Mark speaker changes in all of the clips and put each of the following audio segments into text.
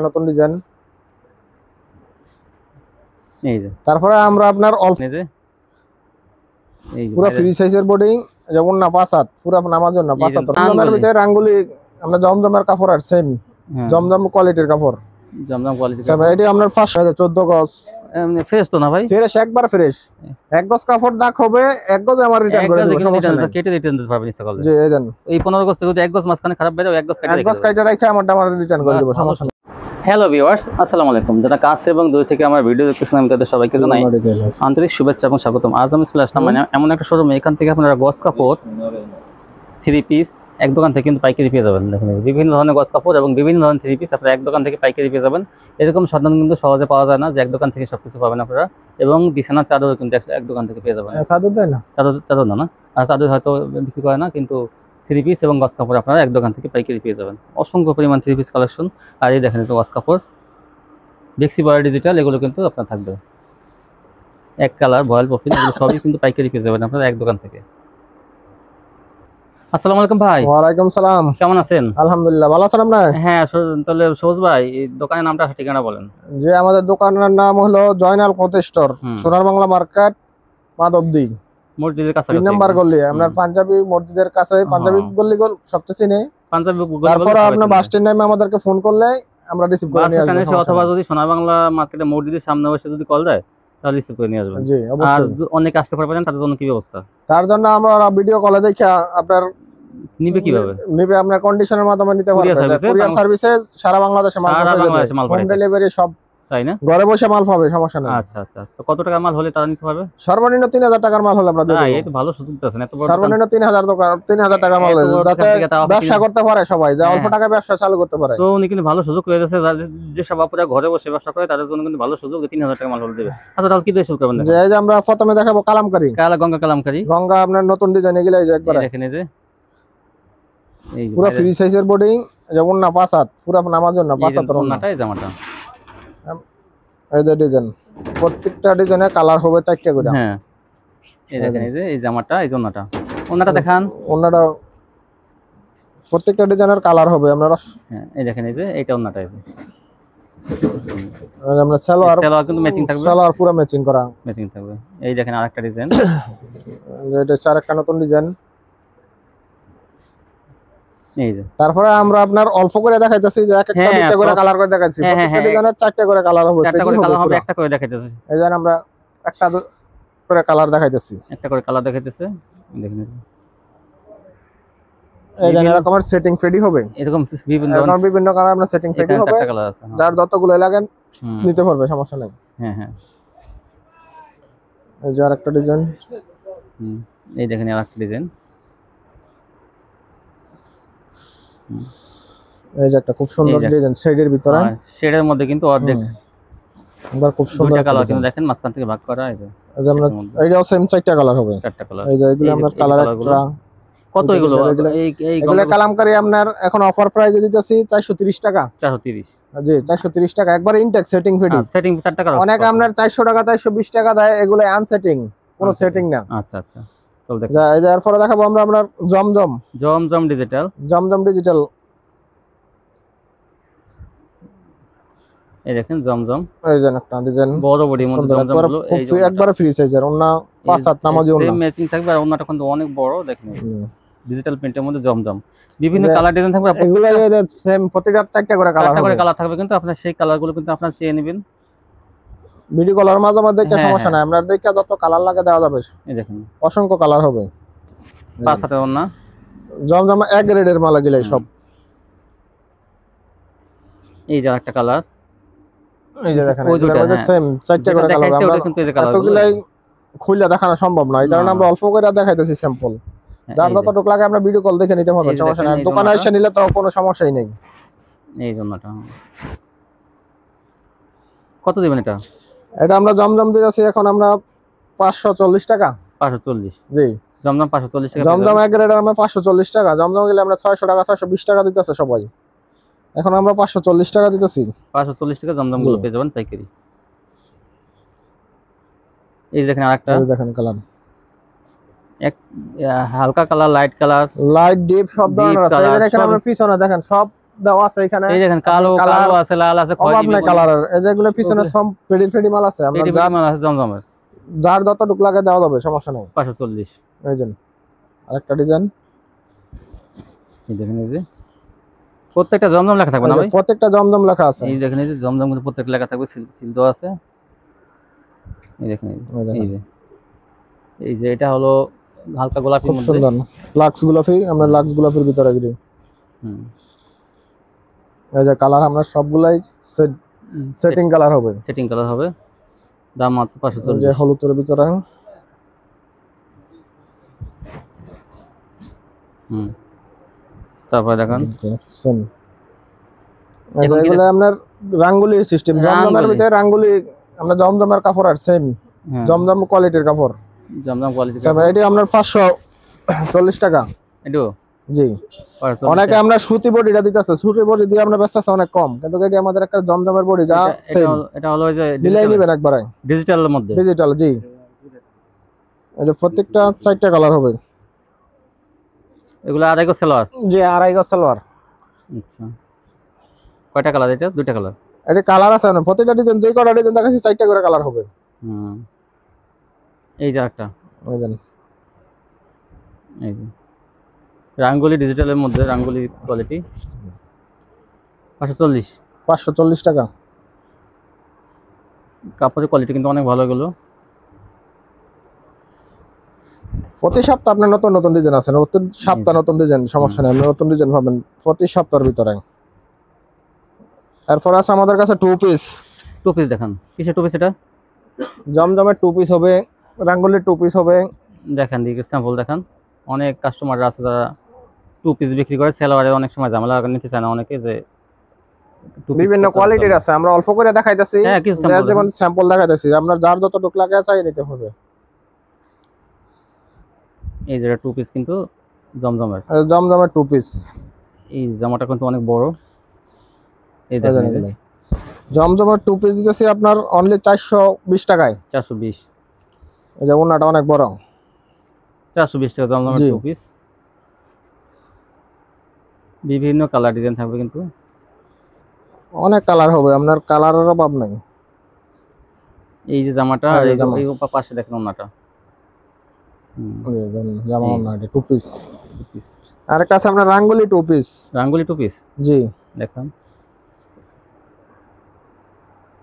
Speaker 1: নতুন ডিজাইন।
Speaker 2: এই যে
Speaker 1: তারপরে আমরা আপনার অল্প
Speaker 2: এই যে
Speaker 1: পুরো ফ্রি সাইজের বোর্ডিং, যেমন না 5 হাত পুরো নামার জন্য 5 হাত জমজমের ভিতরে রাঙ্গুলি, আমরা জমজমের কাপড় আর সেম জমজম কোয়ালিটির কাপড়,
Speaker 2: জমজম কোয়ালিটি
Speaker 1: এটা আপনার 514 গজ।
Speaker 2: এমনি ফ্রেশ তো না ভাই?
Speaker 1: ফ্রেশ, একবার ফ্রেশ। এক গজ কাপড় দাগ হবে, এক গজ আমার রিটার্ন করে দেব, সমস্যা নাই,
Speaker 2: কেটে রিটার্ন দিতে পারবেন ইচ্ছা করলে।
Speaker 1: জি এই দেন,
Speaker 2: এই 15 গজ থেকে যদি এক গজ মাঝখানে খারাপ বের হয় এক গজ
Speaker 1: কেটে রাখে আমার রিটার্ন করে দেব, সমস্যা নাই।
Speaker 2: হ্যালো ভিউয়ার্স, আসসালামু আলাইকুম। যারা কাছে এবং দূর থেকে আমার ভিডিও দেখতেছেন আমি তাদের সবাইকে জানাই আন্তরিক শুভেচ্ছা এবং স্বাগতম। আজ আমি চলে আসলাম এমন একটা শোরুম, এখান থেকে আপনারা গজ কাপড় 3 পিস এক দোকান থেকে কিন্তু পাইকারি পেয়ে যাবেন। দেখুন বিভিন্ন ধরনের গজ কাপড় এবং বিভিন্ন ধরনের 3 পিস আপনারা এক দোকান থেকে পাইকারি পেয়ে যাবেন। এরকম সাধারণ কিন্তু সহজে পাওয়া যায় না যে এক দোকান থেকে সবকিছু পাবেন আপনারা। এবং বিছানা চাদরও কিন্তু এক দোকান থেকে পেয়ে যাবেন।
Speaker 1: চাদর দেয় না,
Speaker 2: চাদর না, আর চাদর হয়তো বিক্রি করে না, কিন্তু 3 পিস এবং গজ কাপড় আপনারা এক দোকান থেকে পাইকারি পেয়ে যাবেন। অসংখ্য পরিমাণ 3 পিস কালেকশন। আর এই দেখেন গজ কাপড় বেক্সি বয়ার ডিজিটাল, এগুলো কিন্তু আপনার থাকবে এক কালার ভয়েল প্রফিল, এগুলো সবই কিন্তু পাইকারি পেয়ে যাবেন আপনারা এক দোকান থেকে। আসসালামু আলাইকুম ভাই।
Speaker 1: ওয়ালাইকুম সালাম,
Speaker 2: কেমন আছেন?
Speaker 1: আলহামদুলিল্লাহ, ভালো আছেন আপনি?
Speaker 2: হ্যাঁ, তাহলে সবুজ ভাই এই দোকানের নামটা ঠিকানা বলেন।
Speaker 1: যে আমাদের দোকানের নাম হলো জয়নাল ক্লথ স্টোর, সোনার বাংলা মার্কেট, মাধবদী
Speaker 2: মসজিদের কাছে
Speaker 1: 3 নম্বর গলি। আপনার পাঞ্জাবি মসজিদের কাছে, পাঞ্জাবি গলি সবচেয়ে চিনে,
Speaker 2: পাঞ্জাবি গলি।
Speaker 1: তারপর আপনি বাস স্ট্যান্ড নামে আমাদেরকে ফোন করলে আমরা রিসিভ করে নিয়ে আসব,
Speaker 2: অথবা যদি সোনার বাংলা মার্কেটে মসজিদের সামনে বসে যদি কল দেয় তাহলে রিসিভ করে নিয়ে আসবেন।
Speaker 1: জি
Speaker 2: আর
Speaker 1: অবশ্যই।
Speaker 2: অনেক কাস্টমার পাবেন, তাদের জন্য কি ব্যবস্থা?
Speaker 1: তার জন্য আমরা ভিডিও কলে দেখে আপনার
Speaker 2: নিবে কিভাবে
Speaker 1: নিবে, আপনার কন্ডিশনের মাধ্যমে নিতে পারবে। কুরিয়ার সার্ভিসে সারা বাংলাদেশে মাল পাঠাবে, হোম ডেলিভারি সব, তাই না? ঘরে বসে মাল পাবে, সমস্যা নাই।
Speaker 2: আচ্ছা আচ্ছা, তো কত টাকা মাল হলে তারা নিতে পারবে?
Speaker 1: সর্বনিম্ন 3000 টাকার মাল হলে আমরা দেব।
Speaker 2: এই তো ভালো সুযোগ আছে, এত বড়
Speaker 1: সর্বনিম্ন 3000 টাকা মাল, যাতে ব্যবসা করতে পারে সবাই, যে অল্প টাকা ব্যবসা চালু করতে পারে।
Speaker 2: তো উনি কিন্তু ভালো সুযোগ করে দিয়েছে, যে সব আপুরা ঘরে বসে ব্যবসা করে তাদের জন্য কিন্তু ভালো সুযোগ, 3000 টাকা মাল হলে দেবে। আচ্ছা তাহলে কি দিয়ে শুরু করবেন?
Speaker 1: যে আমরা প্রথমে দেখাবো কালামকারী,
Speaker 2: গঙ্গা কালামকারী।
Speaker 1: গঙ্গা আপনার নতুন ডিজাইন, এগুলা এই যে একবার
Speaker 2: দেখেন, এই
Speaker 1: পুরো ফ্রি সাইজের বোর্ডিং, যেমন না 5 হাত পুরো নামার জন্য 5 হাত
Speaker 2: ওন্নাটা, এই জামাটা
Speaker 1: এই যে ডিজাইন, প্রত্যেকটা ডিজাইনে কালার হবে 4টা করে।
Speaker 2: হ্যাঁ এই দেখেন, এই জামাটা, এই ওন্নাটা দেখান।
Speaker 1: ওন্নাটা প্রত্যেকটা ডিজাইনের কালার হবে আপনারা।
Speaker 2: হ্যাঁ এই দেখেন, এইটা ওন্নাটা,
Speaker 1: আমরা সালোয়ার
Speaker 2: কিন্তু ম্যাচিং থাকবে,
Speaker 1: সালোয়ার পুরো ম্যাচিং করা
Speaker 2: ম্যাচিং থাকবে। এই দেখেন আরেকটা ডিজাইন,
Speaker 1: এটা আরেকটা নতুন ডিজাইন।
Speaker 2: এই যে
Speaker 1: তারপরে আমরা আপনার অল্প করে দেখাইতেছি, যে এক একটা দুটো করে কালার করে দেখাইছি, প্রত্যেকটা ডিজাইনের 4টা করে কালার হবে,
Speaker 2: 4টা করে কালার হবে, একটা করে দেখাইতেছি।
Speaker 1: এই যে আমরা একটা করে কালার দেখাইতেছি,
Speaker 2: একটা করে কালার দেখাইতেছে। দেখেন
Speaker 1: এই যে এরকম সেটিং ফেডি হবে,
Speaker 2: এরকম
Speaker 1: বিভিন্ন কালার আমরা সেটিং ফেডি হবে, যার যতগুলো লাগেন নিতে পারবে, সমস্যা নাই।
Speaker 2: হ্যাঁ হ্যাঁ,
Speaker 1: এই যে আরেকটা ডিজাইন,
Speaker 2: এই দেখেন আরেকটা ডিজাইন,
Speaker 1: এই যে একটা খুব সুন্দর ডিজাইন শেডের ভিতরে,
Speaker 2: শেডের মধ্যে কিন্তু অর্ধেক
Speaker 1: একবার খুব সুন্দর
Speaker 2: কালার কিন্তু দেখেন মাঝখান থেকে ভাগ করা। এই যে
Speaker 1: আমরা এইটাও সেম 4টা কালার হবে,
Speaker 2: 4টা কালার।
Speaker 1: এই যে এগুলো আমরা কালার এক্সট্রা।
Speaker 2: কত এগুলো?
Speaker 1: এগুলো কালামকারী আপনার এখন অফার প্রাইসে দিতেছি 430 টাকা।
Speaker 2: 430?
Speaker 1: জি 430 টাকা, একবার ইনটেক সেটিং ফিডি।
Speaker 2: সেটিং 4 টাকা,
Speaker 1: অনেক আপনার 400 টাকা 420 টাকা দেয়, এগুলো আনসেটিং, কোনো সেটিং না।
Speaker 2: আচ্ছা আচ্ছা, চল দেখ।
Speaker 1: এই যে এরপর দেখাবো আমরা আপনার জমজম
Speaker 2: ডিজিটাল,
Speaker 1: ডিজিটাল।
Speaker 2: এই দেখেন জমজম,
Speaker 1: এই যে একটা ডিজাইন
Speaker 2: বড় বডির মধ্যে জমজম গুলো, এই যে
Speaker 1: একবার ফ্রি সাইজের, ওন্না 5 হাত নামাজি ওন্না,
Speaker 2: সেম ম্যাচিং থাকবে। আর ওন্নাটা কিন্তু অনেক বড়, দেখেন ডিজিটাল প্রিন্টের মধ্যে জমজম, বিভিন্ন কালার ডিজাইন থাকবে।
Speaker 1: এগুলো সেম প্রত্যেকটা 4টা করে কালার
Speaker 2: থাকবে, কিন্তু আপনার সেই কালারগুলো কিন্তু আপনার চেয়ে নেবেন।
Speaker 1: ভিডিও কলার মাঝে মাঝে দেখে সমস্যা নাই, আপনার দেখে যত কালার লাগে দেওয়া যাবে। এই দেখেন অসংখ্য কালার হবে,
Speaker 2: 5 হাতের ওন্না,
Speaker 1: জমজম এক গ্রেডের মাল গিলাই সব।
Speaker 2: এই যে একটা কালার,
Speaker 1: এই যে দেখেন এটা সেম 4টা করে কালার। আমরা কিন্তু এই যে কালারগুলাই খুলে দেখানো সম্ভব না, এই কারণে আমরা অল্প করে দেখাইতেছি স্যাম্পল, যার যতটুকু লাগে আমরা ভিডিও কল দেখে নিতে পারবো, সমস্যা নাই। দোকানে এসে নিলে তো কোনো সমস্যাই নেই।
Speaker 2: এই জন্যটা কত দিবেন এটা?
Speaker 1: এটা আমরা জমজম দিতেছি এখন আমরা 540 টাকা।
Speaker 2: 540?
Speaker 1: জি
Speaker 2: জমজম 540 টাকা।
Speaker 1: জমজম এক গ্রেড আমরা 540 টাকা, জমজম গেলে আমরা 600 টাকা 620 টাকা দিতেছে সবাই, এখন আমরা 540 টাকা দিতেছি।
Speaker 2: 540 টাকা জমজম গুলো পেয়ে যাবেন পাইকারি। এই দেখেন আরেকটা,
Speaker 1: এই দেখেন কালার,
Speaker 2: এক হালকা colour, light colour,
Speaker 1: light deep সব ধরনের আছে। এই দেখেন আমরা পিছনে দেখেন সব দেওয়া আছে এখানে,
Speaker 2: এই দেখেন কালো কালো আছে, লাল আছে,
Speaker 1: অভাব নাই কালারের। এই যেগুলো পিছনে সব পেডি মাল আছে, আমরা
Speaker 2: মাল আছে জমজমের,
Speaker 1: যার যতটুকু লাগে দেওয়া যাবে, সমস্যা নাই।
Speaker 2: 540।
Speaker 1: এই যে আরেকটা ডিজাইন,
Speaker 2: এই দেখেন, এই যে প্রত্যেকটা জমজম লেখা থাকবে না ভাই?
Speaker 1: প্রত্যেকটা জমজম লেখা আছে।
Speaker 2: এই দেখেন, এই যে জমজম কিন্তু প্রত্যেকটা লেখা থাকবে, সিল দেওয়া আছে। এই দেখেন, এই যে এটা হলো হালকা গোলাপি মধ্যে,
Speaker 1: সুন্দর লাক্স গোলাপি। আমরা লাক্স গোলাপির ভিতরে গিয়ে এই যে কালার আমরা সবগুলাই সেটিং কালার হবে,
Speaker 2: সেটিং কালার হবে। দাম মাত্র 540।
Speaker 1: যে হলুদের ভিতরে
Speaker 2: তারপরে দেখেন
Speaker 1: সেম, এগুলো আপনার রাঙ্গুলি সিস্টেম, জমজমের ভিতরে রাঙ্গুলি। আমরা জমজমের কাপড় আর সেম জমজম কোয়ালিটির কাপড়,
Speaker 2: জমজম কোয়ালিটি।
Speaker 1: এটি আপনার 540 টাকা।
Speaker 2: এটো
Speaker 1: জি, অনেকে আমরা সুতি বডিটা দিতেছে, সুতি বডি দিয়ে আমরা ব্যস্ত আছে অনেক কম, কিন্তু এটি আমাদের একটা জমজমের বডি, যা সেম।
Speaker 2: এটা হলো ওই যে
Speaker 1: মিলাই নেবেন একবারে,
Speaker 2: ডিজিটালের মধ্যে,
Speaker 1: ডিজিটাল। জি, এই যে প্রত্যেকটা 4টা কালার হবে।
Speaker 2: এগুলো আড়াই গজ সালোয়ার?
Speaker 1: জি, আড়াই গজ সালোয়ার।
Speaker 2: আচ্ছা, কয়টা কালার এটা? 2টা কালার।
Speaker 1: এটা কালার আছে না, প্রত্যেকটা ডিজাইন যে কয়টা ডিজাইন দেখাচ্ছি 4টা করে কালার হবে।
Speaker 2: এই যে একটা,
Speaker 1: এই যে
Speaker 2: রাঙ্গুলি ডিজিটালের মধ্যে, রাঙ্গুলি কোয়ালিটি, 540
Speaker 1: টাকা।
Speaker 2: কাপড়ের কোয়ালিটি কিন্তু অনেক ভালো। এগুলো
Speaker 1: প্রতি সপ্তাহ আপনার নতুন নতুন ডিজাইন আছে, নতুন সপ্তাহ নতুন ডিজাইন, সমস্যা নেই, আপনি নতুন ডিজাইন পাবেন প্রতি সপ্তাহের ভিতরে। এরপর আছে আমাদের কাছে টু পিস
Speaker 2: দেখান। কিসের টু পিস এটা?
Speaker 1: জমজমের টু পিস হবে, রাঙ্গুলির টু পিস হবে।
Speaker 2: দেখেন, দিকে স্যাম্পল দেখান। অনেক কাস্টমার আছে যারা টু পিস বিক্রি করে, সেলারে অনেক সময় ঝামেলা নিতে চায় না অনেকে, যে
Speaker 1: বিভিন্ন কোয়ালিটির আছে, আমরা অল্প করে দেখাইতেছি, যেমন স্যাম্পল দেখাইতেছি, আপনার যার যতটুকু লাগে চাই নিতে হবে।
Speaker 2: এই যে টু পিস কিন্তু
Speaker 1: জমজমের টু পিস।
Speaker 2: এই জামাটা কিন্তু অনেক বড়। এই দেখেন,
Speaker 1: জমজমের টু পিস দিতেছি আপনার অনলি 420 টাকায়।
Speaker 2: 420।
Speaker 1: এই যে ওনাটা অনেক বড়,
Speaker 2: 420 টাকা জমজমের টু পিস। বিভিন্ন কালার ডিজাইন থাকবে, কিন্তু
Speaker 1: অনেক কালার হবে, আপনার কালারের অভাব নাই।
Speaker 2: এই যে জামাটা, এই পাশে দেখেন ওনাটা,
Speaker 1: জামা ওনাটা টু পিস। আর একটা আছে আপনার রাঙ্গুলি টু পিস। জি,
Speaker 2: দেখেন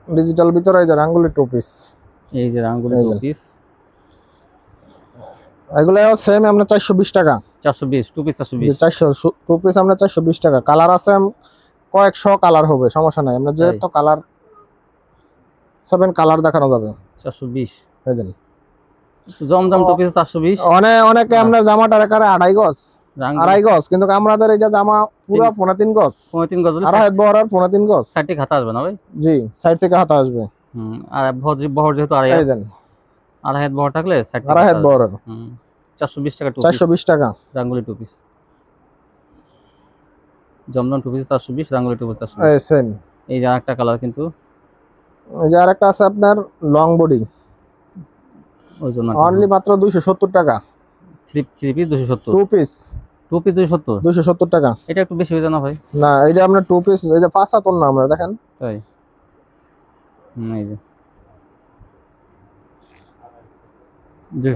Speaker 1: ডিজিটাল ভিতরে এই যে রাঙ্গুলি টু পিস।
Speaker 2: এই যে রাঙ্গুলি টু পিস,
Speaker 1: এগুলো সেম আমরা 420 টাকা।
Speaker 2: 420 টু পিস, 420।
Speaker 1: 400 টু পিস আমরা 420 টাকা। কালার আছে কয়েকশো কালার হবে, সমস্যা নাই, আমরা যেহেতু কালার 7 কালার দেখানো যাবে।
Speaker 2: 420
Speaker 1: এই যে
Speaker 2: জমজম টু পিস 420।
Speaker 1: অনেকে আমরা জামাটার আকারে আড়াই গজ, কিন্তু আমাদের এটা জামা পুরো 3.5 গজ।
Speaker 2: 3.5 গজ,
Speaker 1: আর হাত বহর আর 3.5 গজ।
Speaker 2: সাইড থেকে হাতা আসবে না ভাই?
Speaker 1: জি, সাইড থেকে হাতা আসবে।
Speaker 2: আর বহর যেহেতু আড়াই হাত বহর থাকলে সাইড থেকে
Speaker 1: আড়াই হাত বহর।
Speaker 2: 420 টাকা টু পিস।
Speaker 1: 420 টাকা
Speaker 2: রাঙ্গুলি টু পিস, জমজম টু পিস 420, রাঙ্গুলি টু পিস 420।
Speaker 1: সেম।
Speaker 2: এই যে আরেকটা কালার, কিন্তু
Speaker 1: এই যে আরেকটা আছে আপনার লং বডি,
Speaker 2: ওই জন্য
Speaker 1: অনলি মাত্র 270 টাকা।
Speaker 2: থ্রি পিস 270,
Speaker 1: টু পিস 270 টাকা।
Speaker 2: এটা একটু বেশি হয়ে যায় না ভাই?
Speaker 1: না, এটা আপনার টু পিস, এই যে 5 হাত না, আমরা দেখেন
Speaker 2: তাই। এই যে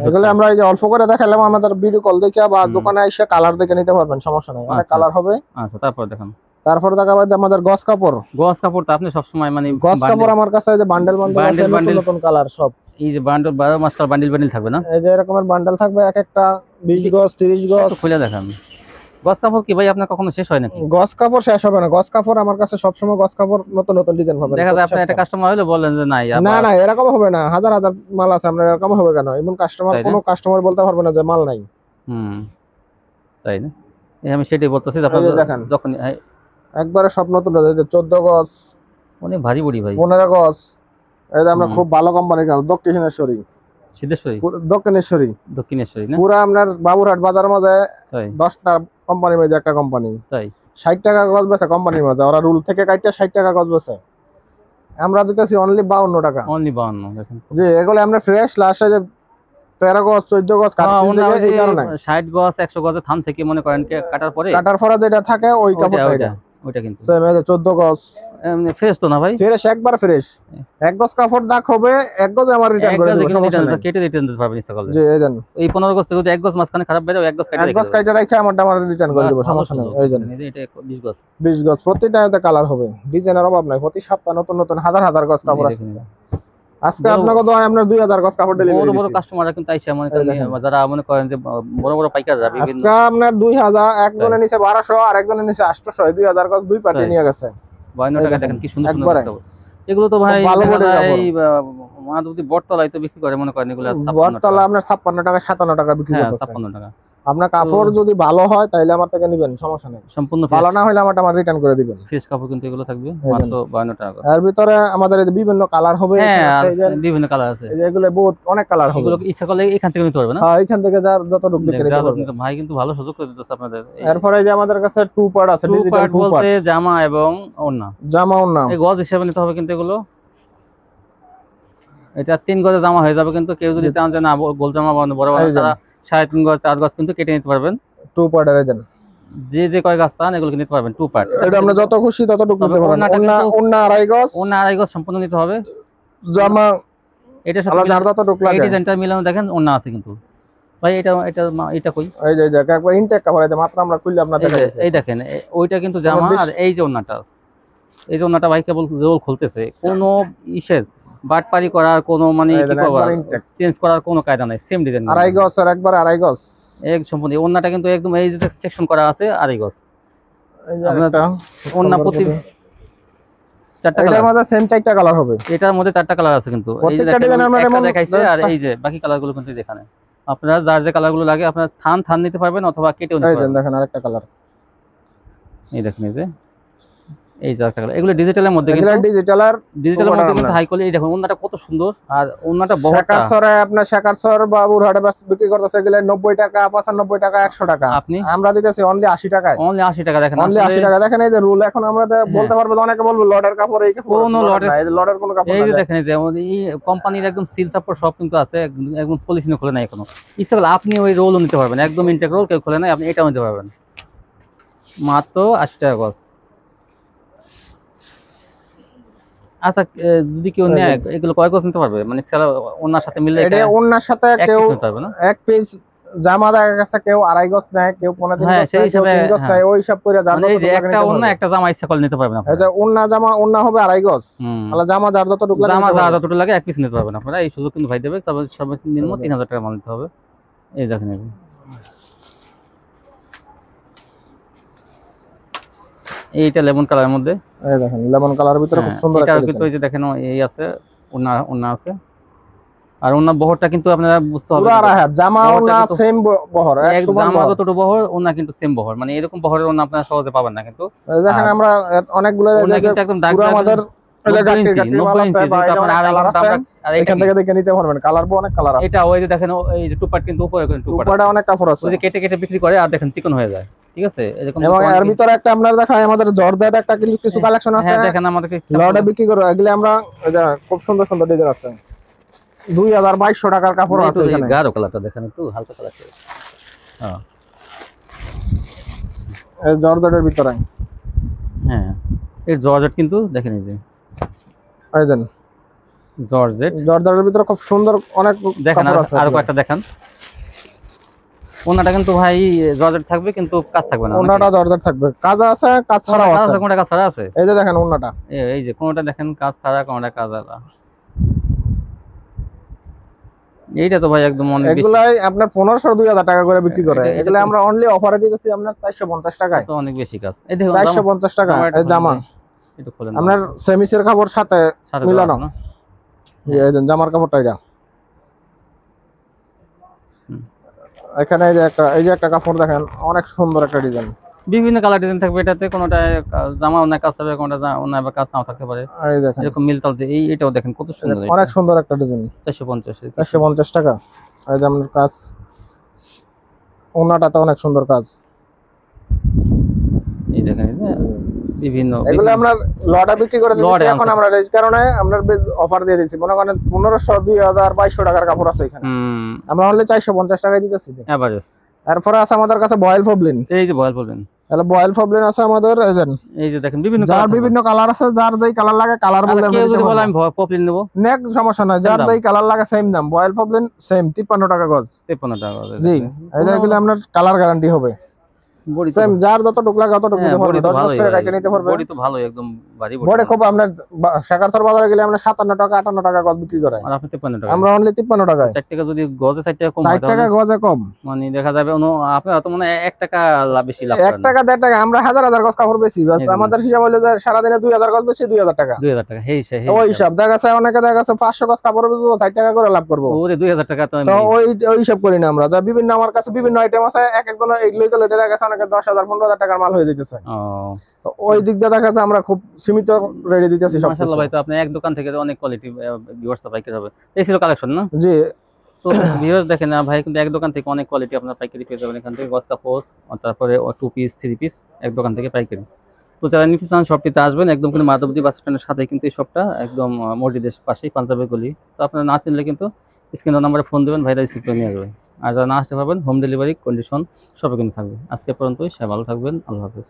Speaker 1: এগুলো আমরা এই যে অল্প করে দেখালাম, আমাদের ভিডিও কল দেখে বা দোকানে এসে কালার দেখে নিতে পারবেন, সমস্যা নাই, অনেক কালার হবে।
Speaker 2: আচ্ছা, তারপর দেখেন।
Speaker 1: তারপর দেখাবো আমাদের গস কাপড় তো
Speaker 2: আপনি সব সময় মানে
Speaker 1: গস কাপড় আমার কাছে এই যে বান্ডেল নতুন কালার সব।
Speaker 2: এই যে বান্ডেল 12 মাস কাল বান্ডেল থাকবে না?
Speaker 1: এই যে এরকমের বান্ডেল থাকবে, এক একটা 20 গজ 30 গজ।
Speaker 2: খুলে দেখান। গস কাপড় কি ভাই আপনার কখনো শেষ হয় নাকি?
Speaker 1: গস কাপড় শেষ হবে না, গস কাপড় আমার কাছে সব সময় গস কাপড় নতুন নতুন ডিজাইন পাবেন।
Speaker 2: দেখা যায় আপনি একটা কাস্টমার হলে বলেন যে নাই,
Speaker 1: না এরকম হবে না, হাজার হাজার মাল আছে, আমরা এরকম হবে কেন? এমন কোনো কাস্টমার বলতে পারবে না যে মাল নাই।
Speaker 2: তাই না? আমি সেটাই বলতেছি,
Speaker 1: দেখেন
Speaker 2: যখন
Speaker 1: একবারে সব নতুন 14 গজ,
Speaker 2: অনেক ভারী বডি ভাই,
Speaker 1: 15 গজ। এই যে আমরা খুব ভালো কোম্পানি, দক্ষিণেশ্বরী না, পুরো আপনার বাবুরহাট বাজার মধ্যে 10টা কোম্পানির মধ্যে একটা কোম্পানি, তাই 60 টাকা গজ বেচে কোম্পানির মধ্যে, ওরা রুল থেকে কাটতে 60 টাকা গজ বেচে, আমরা দিতেছি অনলি 52 টাকা।
Speaker 2: দেখেন
Speaker 1: জি, এগুলো আমরা ফ্রেশ লাস্টে যে 13 গজ 14 গজ এই কারণে
Speaker 2: 60 গজ 100 গজের থান থেকে মনে করেন কাটার পরে
Speaker 1: যেটা থাকে ওই কাপড়টা,
Speaker 2: ওইটা কিন্তু
Speaker 1: সেম এই যে 14 গজ
Speaker 2: এমনি ফ্রেশ তো না ভাই?
Speaker 1: ফ্রেশ, একবার ফ্রেশ। এক গজ কাপড় দাগ হবে, এক গজ আমার রিটার্ন করে দেব, সমস্যা নাই।
Speaker 2: কেটে রিটার্ন দিতে পারবেন ইচ্ছা করলে।
Speaker 1: জি এই দেন,
Speaker 2: এই 15 গজ থেকে যদি এক গজ মাঝখানে খারাপ বের হয়, এক গজ
Speaker 1: কাইটা রাখে আমার রিটার্ন করে দেব, সমস্যা নাই। এই দেন
Speaker 2: এটা 20 গজ,
Speaker 1: 20 গজ, প্রতিটাতে কালার হবে, ডিজাইনের অভাব নাই। প্রতি সপ্তাহ নতুন নতুন হাজার হাজার গজ কাপড় আসছে। আজকে আপনাকে দোয়া আপনার 2000 গজ কাপড় ডেলিভারি দিছি।
Speaker 2: বড় কাস্টমাররা কিন্তু আইসা মনে করেন, যারা মনে করেন যে বড় পাইকাররা বিভিন্ন,
Speaker 1: আজকে আপনার 2000, একজনের নিচে 1200 আর একজনের নিচে 800, 2000 গজ দুই পার্টি নিয়ে গেছে।
Speaker 2: 52 টাকা দেখেন কি সুন্দর সুন্দর কাপড়। এগুলো তো ভাই এই মাধবদী বটতলায় তো বিক্রি করে, মনে করেন এগুলো
Speaker 1: বটতলা আপনার 56 টাকা 57 টাকা বিক্রি করতেছে।
Speaker 2: 56 টাকা।
Speaker 1: আপনার কাপড় যদি ভালো হয় তাহলে আমার থেকে নেবেন, সমস্যা নেই।
Speaker 2: সম্পূর্ণ
Speaker 1: ভালো না হলে আমার রিটার্ন করে দিবেন।
Speaker 2: ফ্রেশ কাপড় কিন্তু এগুলো থাকবে মাত্র 52 টাকা।
Speaker 1: এর ভিতরে আমাদের এই বিভিন্ন কালার হবে,
Speaker 2: বিভিন্ন কালার আছে,
Speaker 1: এই যে এগুলো বহুত অনেক কালার হবে।
Speaker 2: এগুলো ইচ্ছা করলে এখান থেকে নিতে পারবে না?
Speaker 1: হ্যাঁ, এখান থেকে যতটুকু বিক্রি নিতে পারবে।
Speaker 2: ভাই কিন্তু ভালো সুযোগ করে দিতেছে আপনাদের।
Speaker 1: এরপরে যে আমাদের কাছে টু পার্ট আছে, ডিজিটাল টু পার্ট,
Speaker 2: বলতে জামা এবং ওড়না।
Speaker 1: জামা ওড়না
Speaker 2: এই গজ হিসেবে নিতে হবে কিন্তু এগুলো। এটা 3 গজে জামা হয়ে যাবে, কিন্তু কেউ যদি চান যে না গোল জামা বানাবো বড় বড়, তারা 3.5 গজ 4 গজ কিন্তু কেটে নিতে পারবেন।
Speaker 1: টু পার্ট এর দেন,
Speaker 2: যে কয় গজ চান এগুলো নিতে পারবেন টু পার্ট।
Speaker 1: এটা আমরা যত খুশি ততটুকু নিতে পারবেন। ওড়না 2.5 গজ,
Speaker 2: ওড়না 2.5 গজ সম্পূর্ণ নিতে হবে।
Speaker 1: জামা
Speaker 2: এটা সাথে যার যতটুকু লাগে, এই ডিজাইনটা মিলানো দেখেন ওড়না আছে কিন্তু ভাই। এটা কই,
Speaker 1: এই যে একবার ইনটেক কাপড় আছে, মাত্র আমরা খুললে আপনাদের দেখাচ্ছি।
Speaker 2: এই দেখেন ওইটা কিন্তু জামা, আর এই যে ওড়নাটা, এই যে ওড়নাটা ভাই কেবল রোল খুলতেছে, কোনো ইসের বাটপারি করার কোনো মানে কি কভার চেঞ্জ করার কোনো কায়দা নাই। সেম ডিজাইন
Speaker 1: 2.5 গজ আর একবার 2.5 গজ
Speaker 2: এক সম্পূর্ণ। ওড়নাটা কিন্তু একদম এই যে সেকশন করা আছে 2.5 গজ।
Speaker 1: আপনারা
Speaker 2: ওড়না প্রতি 4টা কালার,
Speaker 1: এটার মধ্যে সেম 4টা কালার হবে।
Speaker 2: এটার মধ্যে 4টা কালার আছে কিন্তু এই যে দেখেন একটা দেখাইছে, আর এই যে বাকি কালারগুলো কিন্তু দেখানে। আপনারা যার যে কালারগুলো লাগে আপনারা থান নিতে পারবেন অথবা কেটেও নিতে পারবেন।
Speaker 1: এই দেখেন আরেকটা কালার,
Speaker 2: এই দেখেন এই যে একটা কালার। এগুলো ডিজিটালের মধ্যে, কিন্তু ডিজিটালের মধ্যে কিন্তু হাই কোয়ালিটি। দেখুন ওন্নাটা কত সুন্দর, আর ওন্নাটা বড়টা। শেখারসরে আপনার শেখারসর বাবুরহাটে বিক্রি করতেছে এগুলো 90 টাকা, 95 টাকা, 100 টাকা। আমরা দিতেছি অনলি 80 টাকায়। অনলি 80 টাকা দেখেন, অনলি 80 টাকা। দেখেন এই যে রুল, এখন আমরা বলতে পারবো, অনেকে বলবে লটের কাপড়, এই কাপড় কোনো লটের না, এই লটের কোনো কাপড় না। এই যে দেখেন এই যে এই কোম্পানির একদম সিল সাপোর্ট সব কিন্তু আছে, একদম পলিথিন খোলে না এখনো। ইচ্ছা করলে আপনি ওই রোলও নিতে পারবেন, একদম ইনটেক রোল, কেউ খোলে না, আপনি এটাও নিতে পারবেন মাত্র 80 টাকা গজ। আচ্ছা, যদি কেউ নেয় এগুলো কয় গজ নিতে পারবে? মানে সেলা ওন্নার সাথে মিলে, এটা ওন্নার সাথে কেউ এক পিস জামা দেখা গেছে কেউ 2.5 গজ নেয়, কেউ 15 গজ, কেউ 3 গজ নেয়, ওই হিসাব করে যার যতটুকু লাগে একটা ওন্না একটা জামা ইচ্ছা করলে নিতে পারবেন আপনারা। এই যে ওন্না জামা, ওন্না হবে 2.5 গজ, তাহলে জামা যার যতটুকু লাগে, জামা যার যতটুকু লাগে এক পিস নিতে পারবেন আপনারা। এই সুযোগ কিন্তু ভাই দেবে, তবে সর্বনিম্ন 3000 টাকা মাল নিতে হবে। এই দেখেন এইটা লেমন কালারের মধ্যে, এই দেখেন লেমন কালারের ভিতরে খুব সুন্দর একটা, এটা কিন্তু এই যে দেখেন এই আছে ওন্না আছে, আর ওন্না বহরটা কিন্তু আপনারা বুঝতে হবে, পুরো আড়াই হাত। জামা ওন্না সেম বহর, এক জামা যতটুকু বহর ওন্না কিন্তু সেম বহর, মানে এরকম বহরের ওন্না আপনারা সহজে পাবেন না। কিন্তু দেখেন আমরা অনেকগুলো একদম দাগ, পুরো আমাদের 90 ইঞ্চি যেটা আপনারা এখান থেকে দেখে নিতে পারবেন। কালার অনেক কালার আছে। এটা ওই যে দেখেন এই যে টুপাট কিন্তু উপরে টুপাটে অনেক কাপড় আছে, ওই যে কেটে কেটে বিক্রি করে, আর দেখেন চিকন হয়ে যায়, ঠিক আছে। এবং এর ভিতরে একটা আপনারা দেখাই, আমাদের জর্দার একটা কিছু কালেকশন আছে। হ্যাঁ দেখেন আমাদের লটে বিক্রি করে, এগুলো আমরা খুব সুন্দর সুন্দর ডিজাইন আছে। 2200 টাকার কাপড় আছে এখানে। গাঢ় কালারটা দেখেন, একটু হালকা কালার। হ্যাঁ, এই জর্দারের ভিতরে, হ্যাঁ এই জর্জেট কিন্তু দেখেন, এই যে এই দেন জর্দারের ভিতরে খুব সুন্দর অনেক দেখেন। আর কয়েকটা দেখেন, ওনাটা কিন্তু ভাই জর্জেট থাকবে, কিন্তু কাজ থাকবে না। ওনাটা জর্জেট থাকবে, কাজ আছে, কাজ ছাড়া আছে। কোনটা কাজ ছাড়া আছে? এই যে দেখেন ওনাটা, এই যে কোনটা দেখেন কাজ ছাড়া, কোনটা কাজ আলা। এইটা তো ভাই একদম অনেক বেশি। এগুলাই আপনার 1500-2000 টাকা করে বিক্রি করে, এগুলা আমরা অনলি অফারে দিতেছি আপনার 450 টাকায়। তো অনেক বেশি কাজ। এই দেখুন 450 টাকা এই জামা, একটু খোলেন আপনার সেমিসের কাপড় সাথে মিলানো, এই দেন জামার কাপড়টা। এটা এখানে এই যে একটা কাপড় দেখেন, অনেক সুন্দর একটা ডিজাইন, বিভিন্ন কালার ডিজাইন থাকবে এটাতে। কোনটা জামা অনেক কাজ থাকবে, কোনটা অনেক কাজ নাও থাকতে পারে। এই দেখেন এরকম মিলতাল দিয়ে এটাও দেখেন কত সুন্দর, অনেক সুন্দর একটা ডিজাইন। 450 টাকা। এই যে আপনার কাজ, ওনাটাতে অনেক সুন্দর কাজ। এই দেখেন বিভিন্ন, এগুলো আমরা লটে বিক্রি করে দিচ্ছি। এখন আমরা এই কারণে আমরা অফার দিয়ে দিচ্ছি, মনে করেন 1500, 2000, 2200 টাকার কাপড় আছে এখানে, আমরা অনলি 450 টাকায় দিতেছি এভারেজ। এরপরে আছে আমাদের কাছে বয়েল পবলিন। এই যে বয়েল পবলিন,
Speaker 1: তাহলে বয়েল প্রবলেম আছে আমাদের
Speaker 2: এই যে দেখেন বিভিন্ন
Speaker 1: যার বিভিন্ন কালার আছে, যার যেই কালার লাগে কালার বলে
Speaker 2: কেউ যদি বলে আমি প্রবলেম নেব
Speaker 1: নেক্সট সমস্যা নাই, যার যেই কালার লাগে সেম দাম। বয়েল প্রবলেম সেম 53 টাকা গজ।
Speaker 2: 53 টাকা গজ।
Speaker 1: জি এইগুলো আপনার কালার গ্যারান্টি হবে সেম, যার যতটুকু লাগে ততটুকু নিতে পারবে। 10 গজ করে কাটে নিতে পারবে।
Speaker 2: বডি তো ভালোই একদম ভারী বডি।
Speaker 1: বডি খুব আপনার শেখারচর বাজারে গেলে আমরা 57 টাকা 58 টাকা গজ বিক্রি করাই,
Speaker 2: আর আপনি 53 টাকা।
Speaker 1: আমরা অনলি 53 টাকায়।
Speaker 2: 4 টাকা যদি গজে 4 টাকা কম হয়
Speaker 1: 4 টাকা গজে কম
Speaker 2: মানে দেখা যাবে আপনারা তো মনে হয় 1 টাকা লাভ বেশি লাভ
Speaker 1: 1 টাকা 1.5 টাকা আমরা হাজার হাজার গজ কাপড় বেশি, বাস আমাদের হিসাব হলো যে সারা দিনে 2000 গজ বেশি 2000 টাকা।
Speaker 2: 2000 টাকা হেই
Speaker 1: ওই হিসাব দেখা যাচ্ছে অনেকে দেখা যাচ্ছে 500 গজ কাপড় বেচবো 60 টাকা করে লাভ করব।
Speaker 2: ওরে 2000 টাকা তো
Speaker 1: ওই হিসাব করি না আমরা। যা বিভিন্ন আমার কাছে বিভিন্ন আইটেম আছে, এক একজন এইগুলোই তো দেখা গেছে অনেকে 10,000 15,000 টাকার মাল হয়ে যাইতেছে। ওই দিক দিয়ে দেখা যাচ্ছে আমরা খুব সীমিত রেডি দিতেছি সব।
Speaker 2: মাশাআল্লাহ ভাই, তো আপনি এক দোকান থেকে অনেক কোয়ালিটি ভিউয়ার্স পাইকারি হবে। এই ছিল কালেকশন না?
Speaker 1: জি।
Speaker 2: তো ভিউয়ার্স দেখেন না ভাই, কিন্তু এক দোকান থেকে অনেক কোয়ালিটি আপনারা পাইকারি পেয়ে যাবেন এখান থেকে। গজ কাপড়, তারপরে 2 পিস 3 পিস এক দোকান থেকে পাইকারি। তো যারা নিতে চান শপটিতে আসবেন, একদম কিন্তু মাধবদী বাস স্ট্যান্ডের সাথে কিন্তু এই শপটা, একদম মসজিদের পাশেই, পাঞ্জাবের গলি। তো আপনারা না চিনলে কিন্তু স্ক্রিন নাম্বারে ফোন দেবেন, ভাইরা রিসিভ করে নিয়ে আসবেন। আর যারা না আসতে পারবেন হোম ডেলিভারি কন্ডিশন সবই কিন্তু থাকবে। আজকে পর্যন্তই, সবাই ভালো থাকবেন, আল্লাহ হাফেজ।